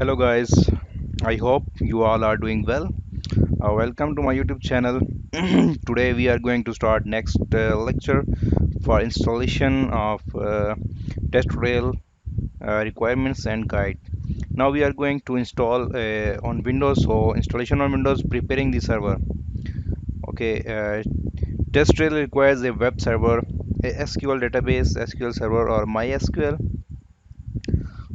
Hello guys, I hope you all are doing well. Welcome to my YouTube channel. Today we are going to start next lecture for installation of TestRail requirements and guide. Now we are going to install on Windows, so installation on Windows, preparing the server. Okay, TestRail requires a web server, a SQL database, SQL server or MySQL,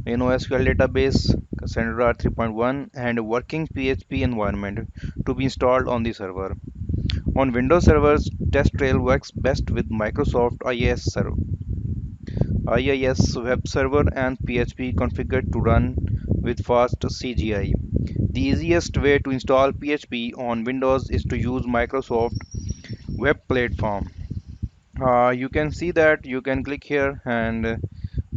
SQL database, Cassandra 3.1 and a working PHP environment to be installed on the server. On Windows servers, TestRail works best with Microsoft IIS web server and PHP configured to run with fast CGI. The easiest way to install PHP on Windows is to use Microsoft Web Platform. You can see that you can click here and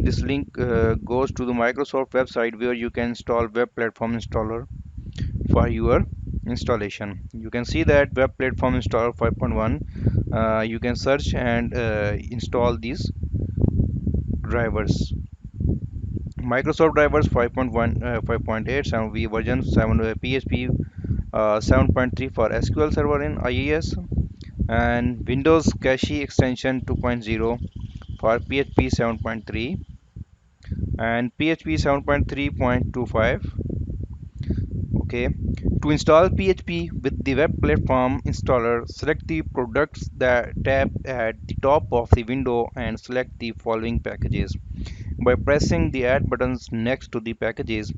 this link goes to the Microsoft website where you can install Web Platform Installer for your installation. You can see that Web Platform Installer 5.1. You can search and install these drivers. Microsoft drivers 5.1, 5.8, 7v version 7 PHP 7.3 for SQL Server in IIS and Windows Cache extension 2.0 for PHP 7.3 and PHP 7.3.25. Okay, to install PHP with the web platform installer, select the products that tab at the top of the window and select the following packages. By pressing the add buttons next to the packages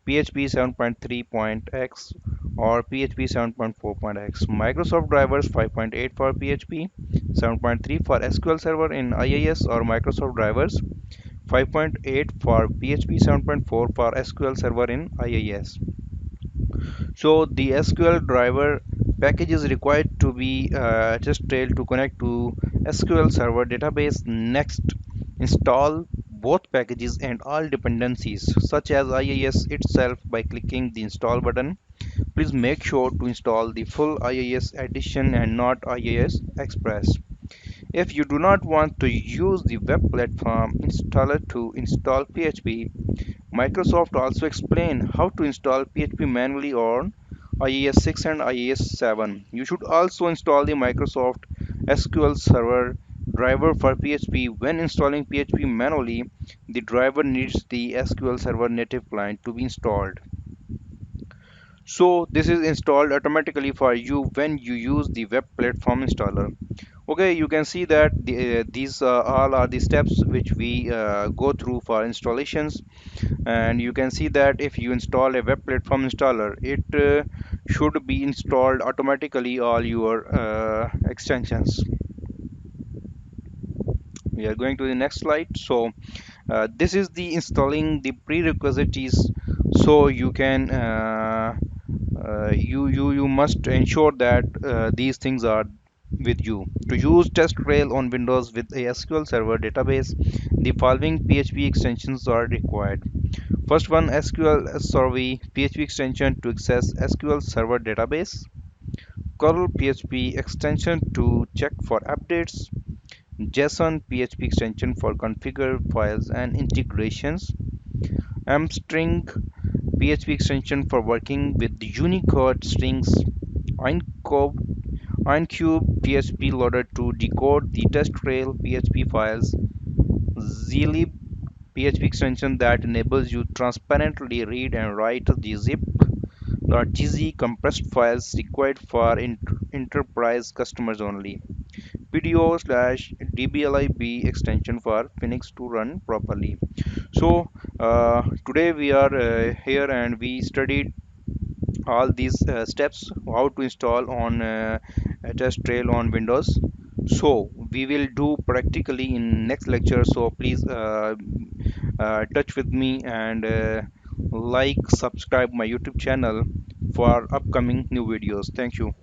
PHP 7.3.x or PHP 7.4.x, Microsoft drivers 5.8 for PHP, 7.3 for SQL Server in IIS or Microsoft drivers 5.8 for PHP 7.4 for SQL Server in IIS. So the SQL driver package is required to be TestRail to connect to SQL Server database. Next, install both packages and all dependencies such as IIS itself by clicking the install button. Please make sure to install the full IIS edition and not IIS Express. If you do not want to use the web platform installer to install PHP, Microsoft also explained how to install PHP manually on IIS 6 and IIS 7. You should also install the Microsoft SQL Server driver for PHP. When installing PHP manually, the driver needs the SQL Server native client to be installed. So this is installed automatically for you when you use the web platform installer. Okay, you can see that these all are the steps which we go through for installations, and you can see that if you install a web platform installer, it should be installed automatically all your extensions. We are going to the next slide. So this is the installing the prerequisites. So you can you must ensure that these things are with you. To use TestRail on Windows with a SQL Server database, the following PHP extensions are required. First one, SQL Server PHP extension to access SQL Server database, curl PHP extension to check for updates, JSON PHP extension for configure files and integrations, mstring PHP extension for working with Unicode strings, Eincube PHP loader to decode the TestRail PHP files, zlib PHP extension that enables you transparently read and write the zip.gz compressed files required for enterprise customers only. PDO/dblib extension for Phoenix to run properly. So today we are here and we studied all these steps how to install on TestRail on Windows. So we will do practically in next lecture. So please touch with me and like subscribe my YouTube channel for upcoming new videos. Thank you.